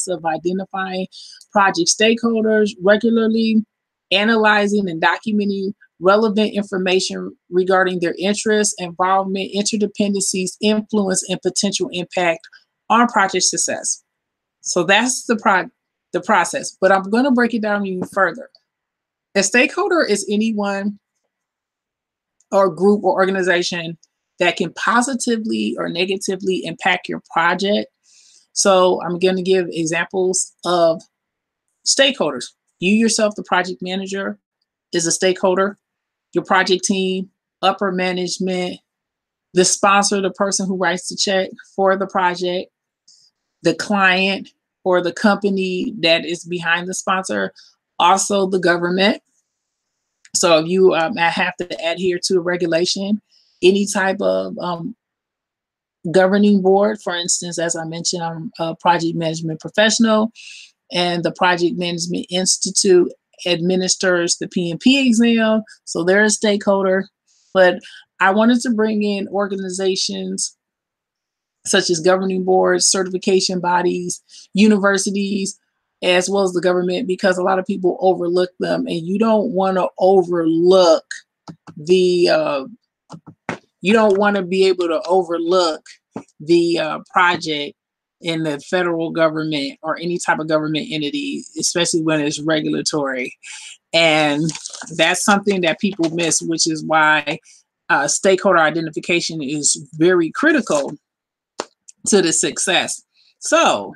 of identifying project stakeholders, regularly analyzing and documenting relevant information regarding their interests, involvement, interdependencies, influence, and potential impact on project success. So that's the process, but I'm going to break it down even further. A stakeholder is anyone or group or organization that can positively or negatively impact your project. So I'm going to give examples of stakeholders. You yourself, the project manager, is a stakeholder. Your project team, upper management, the sponsor, the person who writes the check for the project, the client or the company that is behind the sponsor, also the government. So if you have to adhere to a regulation, any type of governing board, for instance, as I mentioned, I'm a project management professional, and the Project Management Institute administers the PMP exam. So they're a stakeholder, but I wanted to bring in organizations such as governing boards, certification bodies, universities, as well as the government, because a lot of people overlook them, and you don't want to overlook the, you don't want to be able to overlook the project in the federal government or any type of government entity, especially when it's regulatory. And that's something that people miss, which is why stakeholder identification is very critical to the success. So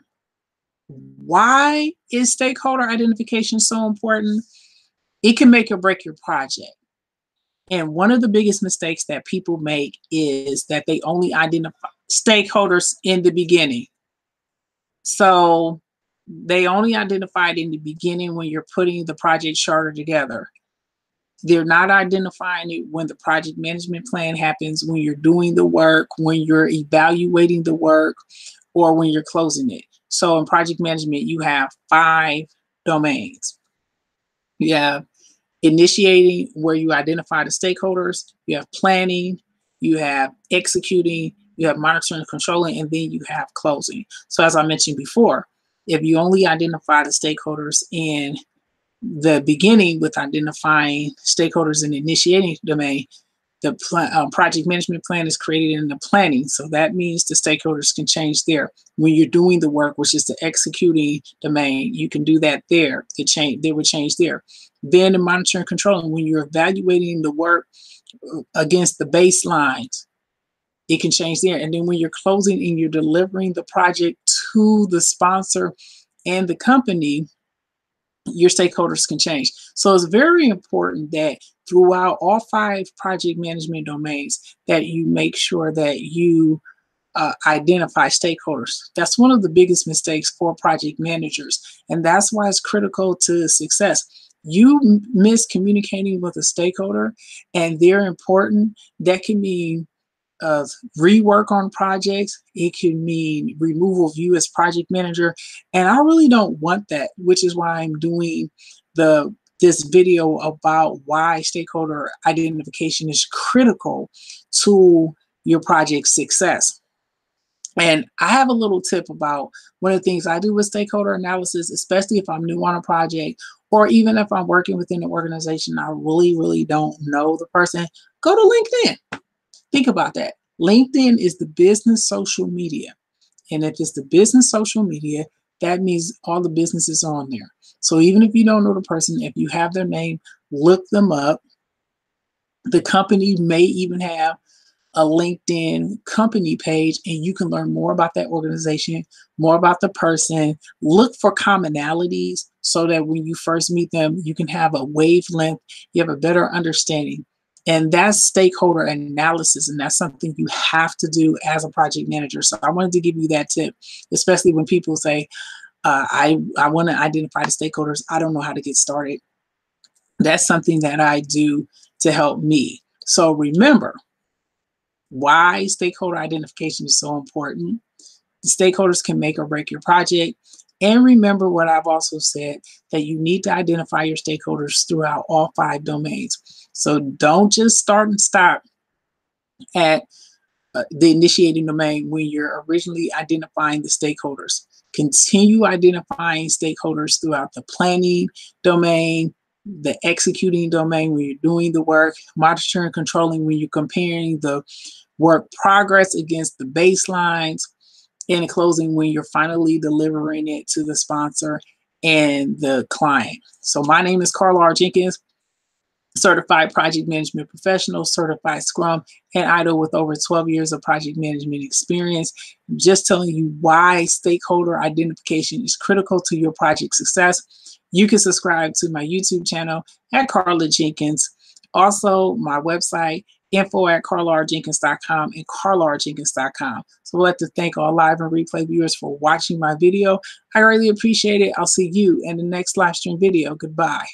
why is stakeholder identification so important? It can make or break your project. And one of the biggest mistakes that people make is that they only identify stakeholders in the beginning. So they only identified in the beginning when you're putting the project charter together. They're not identifying it when the project management plan happens, when you're doing the work, when you're evaluating the work, or when you're closing it. So in project management, you have 5 domains. You have initiating, where you identify the stakeholders. You have planning, you have executing, you have monitoring and controlling, and then you have closing. So as I mentioned before, if you only identify the stakeholders in the beginning with identifying stakeholders in the initiating domain, the project management plan is created in the planning. So that means the stakeholders can change there. When you're doing the work, which is the executing domain, you can do that there. They would change there. Then the monitoring and controlling, when you're evaluating the work against the baselines, it can change there. And then when you're closing and you're delivering the project to the sponsor and the company, your stakeholders can change. So it's very important that throughout all 5 project management domains that you make sure that you identify stakeholders. That's one of the biggest mistakes for project managers. And that's why it's critical to success. You miss communicating with a stakeholder and they're important. That can mean rework on projects. It can mean removal of you as project manager. And I really don't want that, which is why I'm doing this video about why stakeholder identification is critical to your project's success. And I have a little tip about one of the things I do with stakeholder analysis, especially if I'm new on a project, or even if I'm working within an organization, I really don't know the person. Go to LinkedIn. Think about that. LinkedIn is the business social media. And if it's the business social media, that means all the businesses are on there. So even if you don't know the person, if you have their name, look them up. The company may even have a LinkedIn company page, and you can learn more about that organization, more about the person. Look for commonalities so that when you first meet them, you can have a wavelength, you have a better understanding. And that's stakeholder analysis, and that's something you have to do as a project manager. So I wanted to give you that tip, especially when people say, I want to identify the stakeholders. I don't know how to get started. That's something that I do to help me. So remember why stakeholder identification is so important. The stakeholders can make or break your project. And remember what I've also said, that you need to identify your stakeholders throughout all 5 domains. So don't just start and stop at the initiating domain when you're originally identifying the stakeholders. Continue identifying stakeholders throughout the planning domain, the executing domain when you're doing the work, monitoring and controlling when you're comparing the work progress against the baselines, and closing when you're finally delivering it to the sponsor and the client. So my name is Carla R. Jenkins, certified project management professional, certified Scrum, and IDO with over 12 years of project management experience. I'm just telling you why stakeholder identification is critical to your project success. You can subscribe to my YouTube channel at Carla Jenkins. Also, my website, info@carlarjenkins.com and carlarjenkins.com. So I'd like to thank all live and replay viewers for watching my video. I really appreciate it. I'll see you in the next live stream video. Goodbye.